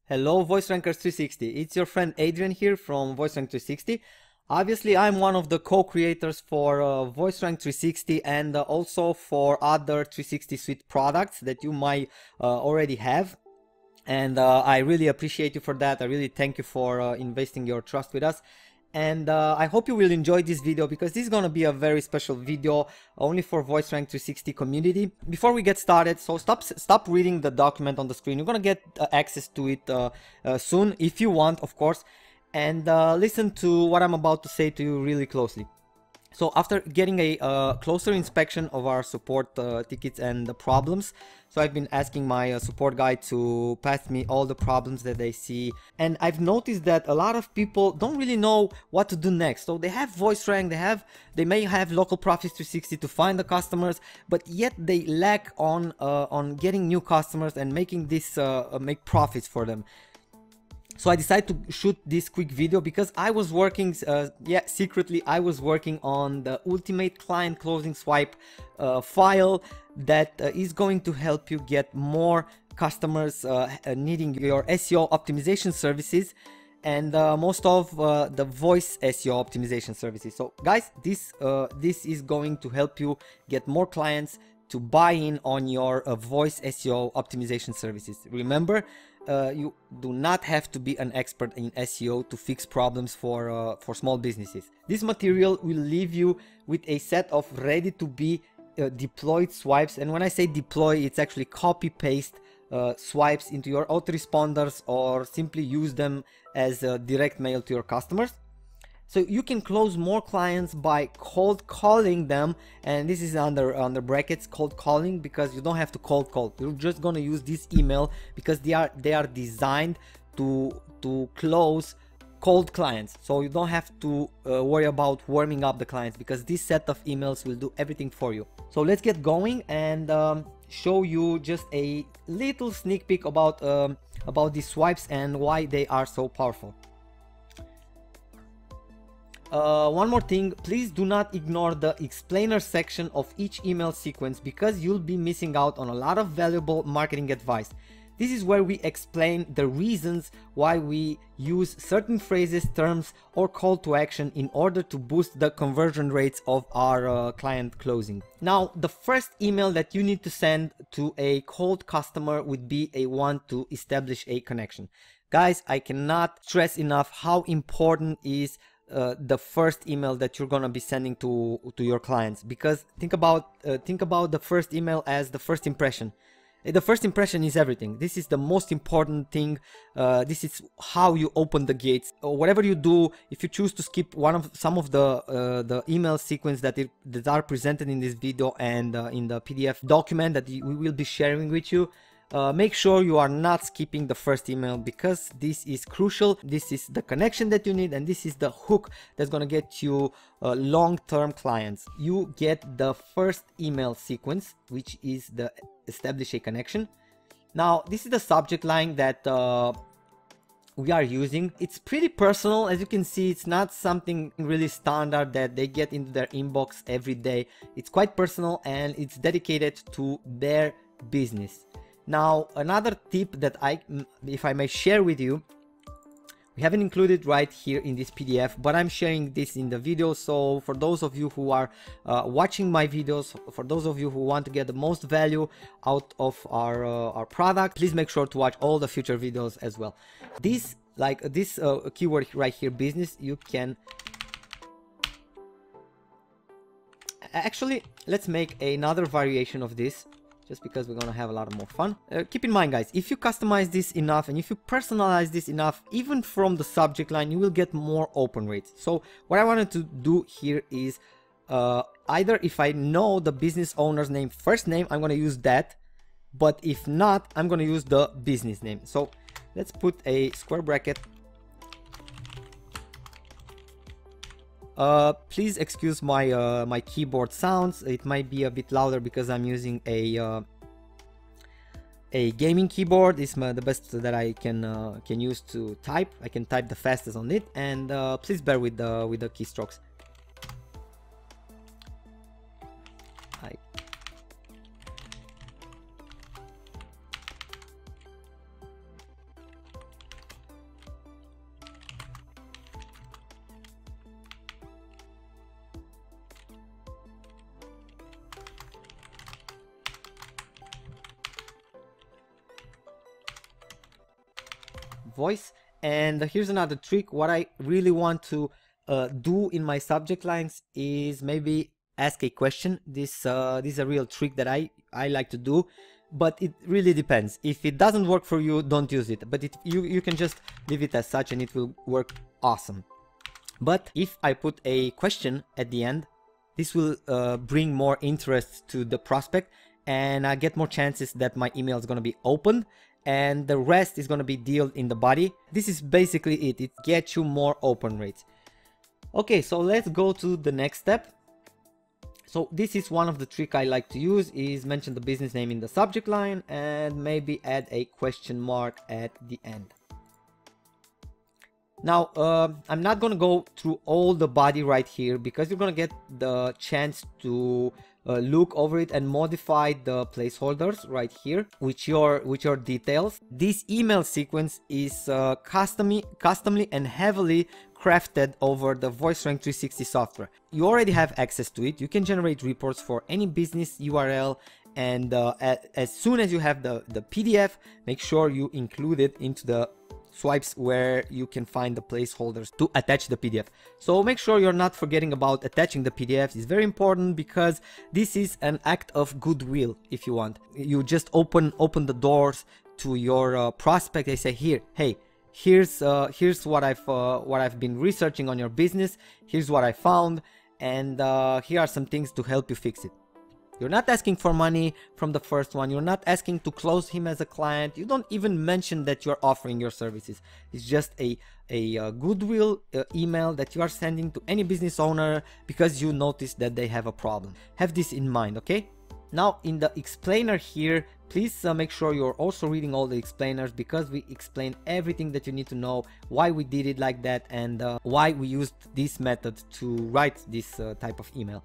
Hello VoiceRanker360, it's your friend Adrian here from VoiceRank360. Obviously I'm one of the co-creators for VoiceRank360 and also for other 360 suite products that you might already have. And I really appreciate you for that. I really thank you for investing your trust with us. And I hope you will enjoy this video because this is going to be a very special video only for VoiceRank360 community. Before we get started, so stop reading the document on the screen. You're going to get access to it soon if you want, of course. And listen to what I'm about to say to you really closely. So after getting a closer inspection of our support tickets and the problems, so I've been asking my support guy to pass me all the problems that they see, and I've noticed that a lot of people don't really know what to do next. So they have VoiceRank, they may have local Profits 360 to find the customers, but yet they lack on getting new customers and making this make profits for them. So I decided to shoot this quick video because I was working, secretly I was working on the ultimate client closing swipe file that is going to help you get more customers needing your SEO optimization services and most of the voice SEO optimization services. So guys, this is going to help you get more clients to buy in on your voice SEO optimization services. Remember, you do not have to be an expert in SEO to fix problems for small businesses. This material will leave you with a set of ready to be deployed swipes, and when I say deploy, it's actually copy paste swipes into your autoresponders or simply use them as a direct mail to your customers. So you can close more clients by cold calling them, and this is under brackets, cold calling, because you don't have to cold call. You're just gonna use this email because they are designed to close cold clients. So you don't have to worry about warming up the clients because this set of emails will do everything for you. So let's get going and show you just a little sneak peek about these swipes and why they are so powerful. One more thing, please do not ignore the explainer section of each email sequence because you'll be missing out on a lot of valuable marketing advice. This is where we explain the reasons why we use certain phrases, terms, or call to action in order to boost the conversion rates of our client closing. Now, the first email that you need to send to a cold customer would be a one to establish a connection. Guys, I cannot stress enough how important is the first email that you're gonna be sending to your clients, because think about the first email as the first impression. The first impression is everything. This is the most important thing. This is how you open the gates. Or whatever you do, if you choose to skip some of the email sequence that are presented in this video and in the PDF document that we will be sharing with you, make sure you are not skipping the first email because this is crucial. This is the connection that you need, and this is the hook that's gonna get you long-term clients. You get the first email sequence, which is the establish a connection. Now, this is the subject line that we are using. It's pretty personal. As you can see, it's not something really standard that they get into their inbox every day. It's quite personal and it's dedicated to their business. Now, another tip that if I may share with you, we haven't included right here in this PDF, but I'm sharing this in the video. So for those of you who are watching my videos, for those of you who want to get the most value out of our product, please make sure to watch all the future videos as well. This keyword right here, business, you can actually, let's make another variation of this, just because we're gonna have a lot more fun. Keep in mind, guys, if you customize this enough and if you personalize this enough, even from the subject line, you will get more open rates. So what I wanted to do here is either if I know the business owner's name, first name, I'm gonna use that, but if not, I'm gonna use the business name. So let's put a square bracket. Please excuse my my keyboard sounds. It might be a bit louder because I'm using a gaming keyboard. It's the best that I can use to type. I can type the fastest on it, and please bear with the keystrokes. voice. And here's another trick. What I really want to do in my subject lines is maybe ask a question. This is a real trick that I like to do, but it really depends. If it doesn't work for you, don't use it, but you can just leave it as such and it will work awesome. But if I put a question at the end, this will bring more interest to the prospect, and I get more chances that my email is going to be opened, and the rest is going to be dealt in the body. This is basically it. It gets you more open rates. Okay, so let's go to the next step. So this is one of the tricks I like to use, is mention the business name in the subject line and maybe add a question mark at the end. Now, I'm not going to go through all the body right here because you're going to get the chance to look over it and modify the placeholders right here with your details. This email sequence is customly and heavily crafted over the VoiceRank360 software. You already have access to it. You can generate reports for any business URL, and as soon as you have the PDF, make sure you include it into the swipes where you can find the placeholders to attach the PDF. So make sure you're not forgetting about attaching the PDFs. It's very important because this is an act of goodwill. If you want, you just open the doors to your prospect. They say, here, hey, here's what I've been researching on your business. Here's what I found, and here are some things to help you fix it. You're not asking for money from the first one. You're not asking to close him as a client. You don't even mention that you're offering your services. It's just a goodwill email that you are sending to any business owner because you notice that they have a problem. Have this in mind, okay? Now in the explainer here, please make sure you're also reading all the explainers, because we explain everything that you need to know, why we did it like that, and why we used this method to write this type of email.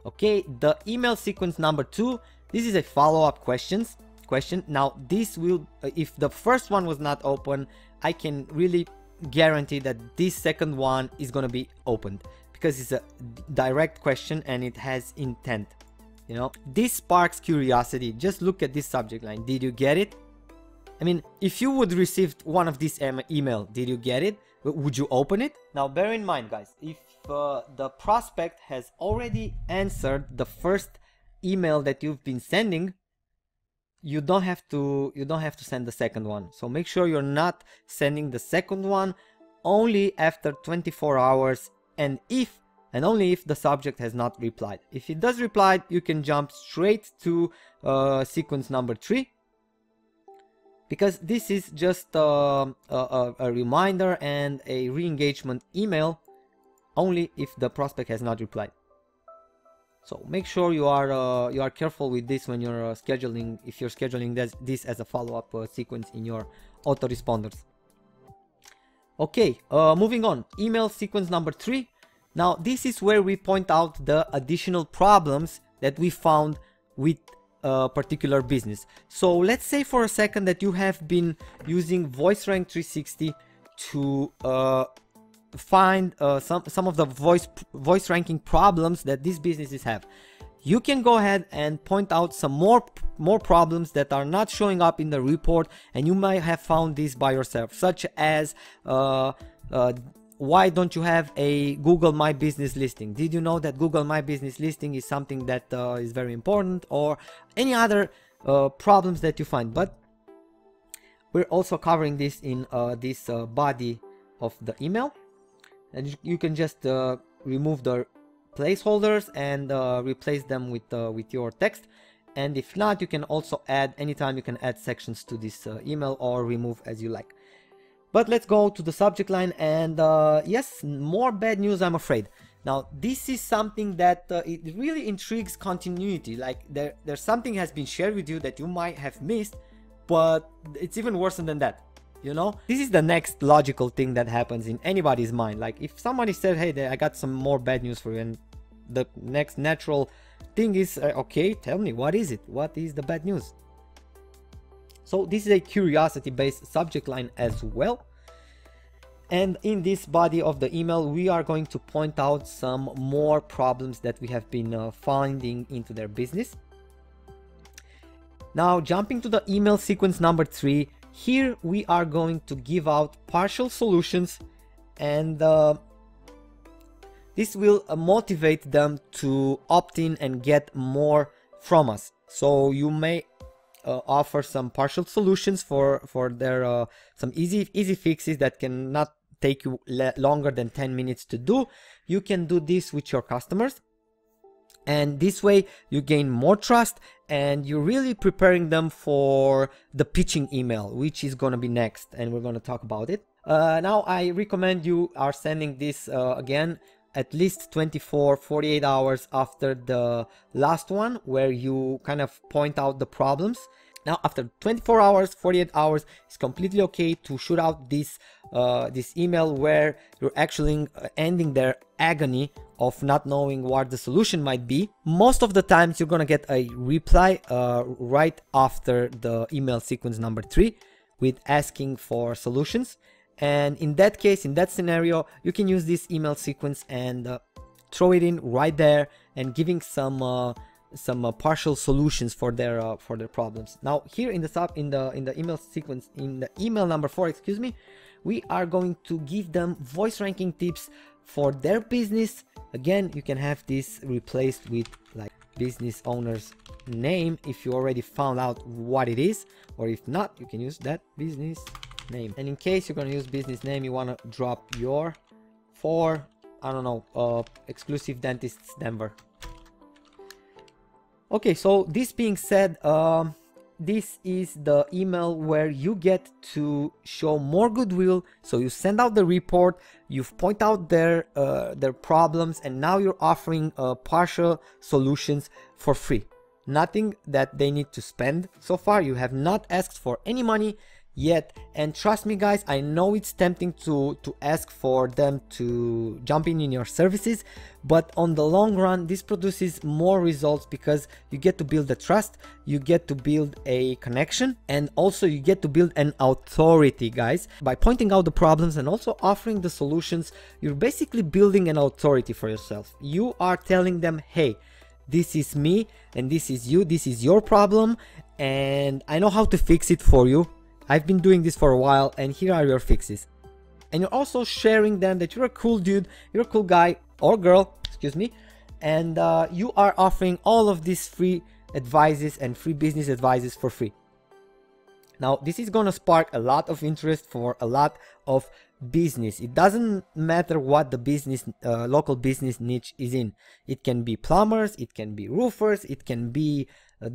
Okay, the email sequence number 2, this is a follow-up question. Now this will, if the first one was not open, I can really guarantee that this second one is going to be opened, because it's a direct question and it has intent. You know, this sparks curiosity. Just look at this subject line. Did you get it? I mean, if you would receive one of this email, did you get it? Would you open it? Now bear in mind, guys, if the prospect has already answered the first email that you've been sending, you don't have to send the second one. So make sure you're not sending the second one only after 24 hours, and only if the subject has not replied. If it does reply, you can jump straight to sequence number 3, because this is just a reminder and a re-engagement email only if the prospect has not replied. So make sure you are careful with this when you're scheduling, if you're scheduling this as a follow-up sequence in your autoresponders. Okay, moving on. Email sequence number 3. Now this is where we point out the additional problems that we found with a particular business. So let's say for a second that you have been using VoiceRank360 to find some of the voice ranking problems that these businesses have. You can go ahead and point out some more problems that are not showing up in the report, and you might have found this by yourself, such as why don't you have a Google My Business listing? Did you know that Google My Business listing is something that is very important, or any other problems that you find? But we're also covering this in this body of the email, and you can just remove the placeholders and replace them with your text. And if not, you can also add, anytime you can add sections to this email or remove as you like. But let's go to the subject line, and yes, more bad news, I'm afraid. Now this is something that it really intrigues continuity. Like there's something has been shared with you that you might have missed, but it's even worse than that. You know, this is the next logical thing that happens in anybody's mind. Like if somebody said, hey, I got some more bad news for you, and the next natural thing is, okay, tell me, what is it? What is the bad news? So this is a curiosity based subject line as well. And in this body of the email, we are going to point out some more problems that we have been finding into their business. Now jumping to the email sequence number 3, here we are going to give out partial solutions, and this will motivate them to opt in and get more from us. So you may offer some partial solutions for their some easy fixes that cannot take you longer than 10 minutes to do. You can do this with your customers, and this way you gain more trust, and you're really preparing them for the pitching email, which is going to be next, and we're going to talk about it. Now I recommend you are sending this again at least 24-48 hours after the last one, where you kind of point out the problems. Now after 24 hours, 48 hours, it's completely okay to shoot out this this email where you're actually ending their agony of not knowing what the solution might be. Most of the times you're gonna get a reply right after the email sequence number 3 with asking for solutions. And in that case, in that scenario, you can use this email sequence and throw it in right there and giving some partial solutions for their problems. Now here in the email sequence, in the email number 4, excuse me, we are going to give them voice ranking tips for their business. Again, you can have this replaced with like business owner's name if you already found out what it is, or if not, you can use that business name. And in case you're going to use business name, you want to drop your for, I don't know, exclusive dentists Denver. Okay, so this being said, this is the email where you get to show more goodwill. So you send out the report, you've point out their problems, and now you're offering partial solutions for free. Nothing that they need to spend. So far you have not asked for any money yet, and trust me guys, I know it's tempting to ask for them to jump in your services, but on the long run this produces more results because you get to build the trust, you get to build a connection, and also you get to build an authority, guys. By pointing out the problems and also offering the solutions, you're basically building an authority for yourself. You are telling them, hey, this is me and this is you, this is your problem, and I know how to fix it for you. I've been doing this for a while, and here are your fixes. And you're also sharing them that you're a cool dude, you're a cool guy or girl, excuse me, and you are offering all of these free advices and free business advices for free. Now this is gonna spark a lot of interest for a lot of business. It doesn't matter what the business local business niche is in. It can be plumbers, it can be roofers, it can be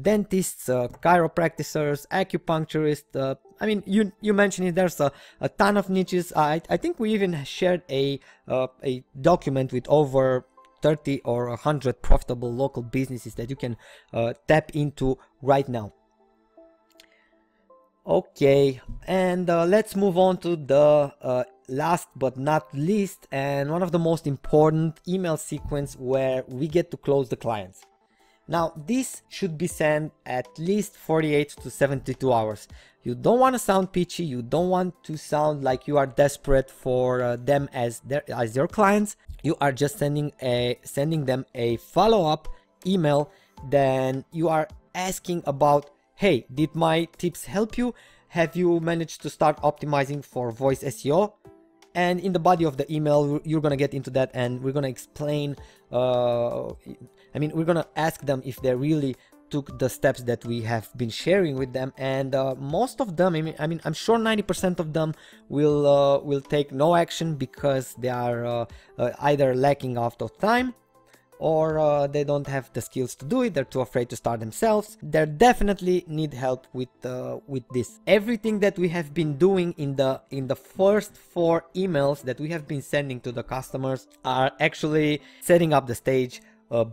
dentists, chiropractors, acupuncturists. I mean, you mentioned it, there's a ton of niches. I think we even shared a document with over 30 or 100 profitable local businesses that you can tap into right now. Okay, and let's move on to the last but not least, and one of the most important email sequence where we get to close the clients. Now this should be sent at least 48 to 72 hours. You don't want to sound pitchy, you don't want to sound like you are desperate for them as your clients. You are just sending them a follow-up email. Then you are asking about, hey, did my tips help you? Have you managed to start optimizing for voice SEO? And in the body of the email, you're gonna get into that, and we're gonna explain, I mean, we're gonna ask them if they really took the steps that we have been sharing with them, and most of them, I mean, I'm sure 90% of them will take no action because they are either lacking out of time, or they don't have the skills to do it, they're too afraid to start themselves. They definitely need help with this. Everything that we have been doing in the first 4 emails that we have been sending to the customers are actually setting up the stage,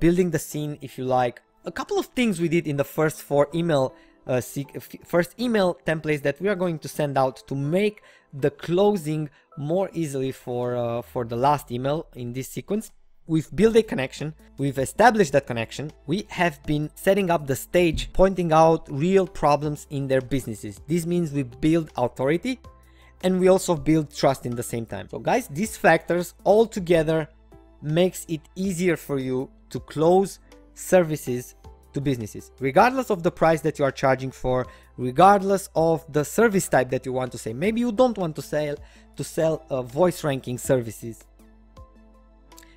building the scene, if you like. A couple of things we did in the first 4 email templates that we are going to send out to make the closing more easily for the last email in this sequence. We've built a connection, we've established that connection, we have been setting up the stage, pointing out real problems in their businesses. This means we build authority and we also build trust in the same time. So guys, these factors all together makes it easier for you to close services to businesses, regardless of the price that you are charging for, regardless of the service type that you want to say. Maybe you don't want to sell voice ranking services.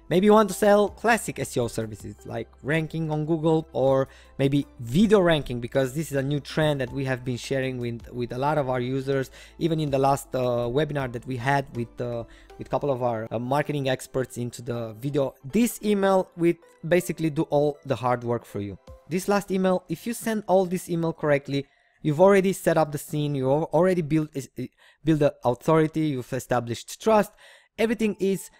Maybe you want to sell classic SEO services like ranking on Google, or maybe video ranking, because this is a new trend that we have been sharing with a lot of our users, even in the last webinar that we had with a couple of our marketing experts into the video. This email will basically do all the hard work for you. This last email, if you send all this email correctly, you've already set up the scene, you already built the authority, you've established trust, everything is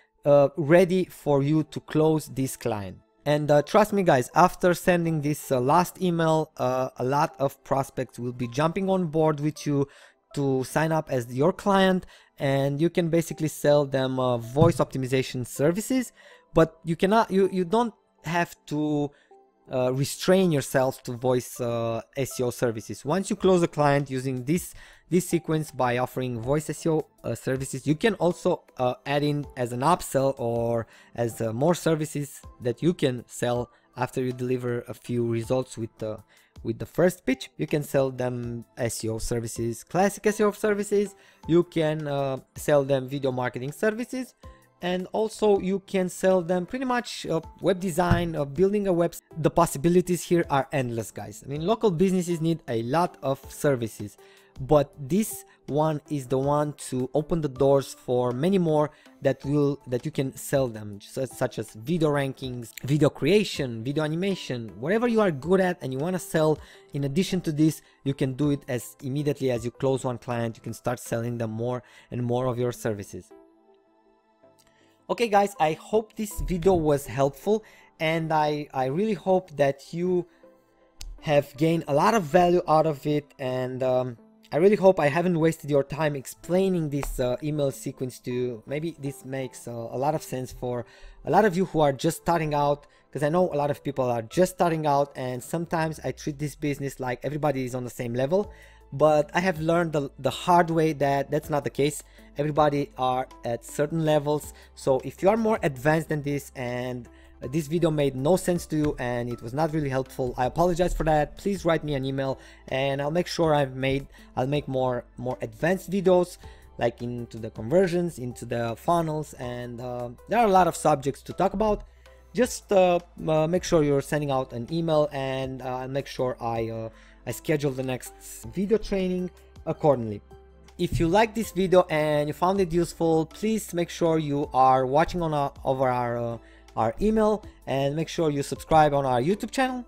ready for you to close this client. And trust me guys, after sending this last email, a lot of prospects will be jumping on board with you to sign up as your client, and you can basically sell them voice optimization services. But you don't have to restrain yourself to voice SEO services. Once you close a client using this sequence by offering voice SEO services, you can also add in as an upsell or as more services that you can sell after you deliver a few results with the first pitch. You can sell them SEO services, classic SEO services. You can sell them video marketing services, and also you can sell them pretty much web design, building a website. The possibilities here are endless, guys. I mean, local businesses need a lot of services, but this one is the one to open the doors for many more that you can sell them, such as video rankings, video creation, video animation, whatever you are good at and you want to sell. In addition to this, you can do it as immediately as you close one client. You can start selling them more and more of your services. Okay guys, I hope this video was helpful, and I really hope that you have gained a lot of value out of it, and I really hope I haven't wasted your time explaining this email sequence to you. Maybe this makes a lot of sense for a lot of you who are just starting out, because I know a lot of people are just starting out, and sometimes I treat this business like everybody is on the same level. But I have learned the hard way that that's not the case. Everybody are at certain levels. So if you are more advanced than this and this video made no sense to you and it was not really helpful, I apologize for that. Please write me an email and I'll make sure I'll make more advanced videos, like into the conversions, into the funnels, and there are a lot of subjects to talk about. Just make sure you're sending out an email, and I'll make sure I schedule the next video training accordingly. If you like this video and you found it useful, please make sure you are watching over our email, and make sure you subscribe on our YouTube channel.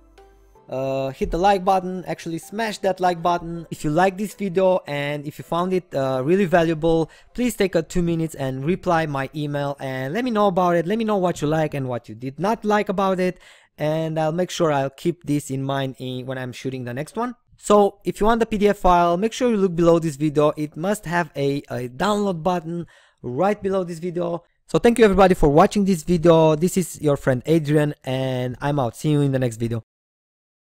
Hit the like button, actually smash that like button if you like this video, and if you found it really valuable, please take 2 minutes and reply my email and let me know about it. Let me know what you like and what you did not like about it, and I'll make sure I'll keep this in mind when I'm shooting the next one. So if you want the PDF file, make sure you look below this video. It must have a download button right below this video. So thank you everybody for watching this video. This is your friend Adrian, and I'm out. See you in the next video.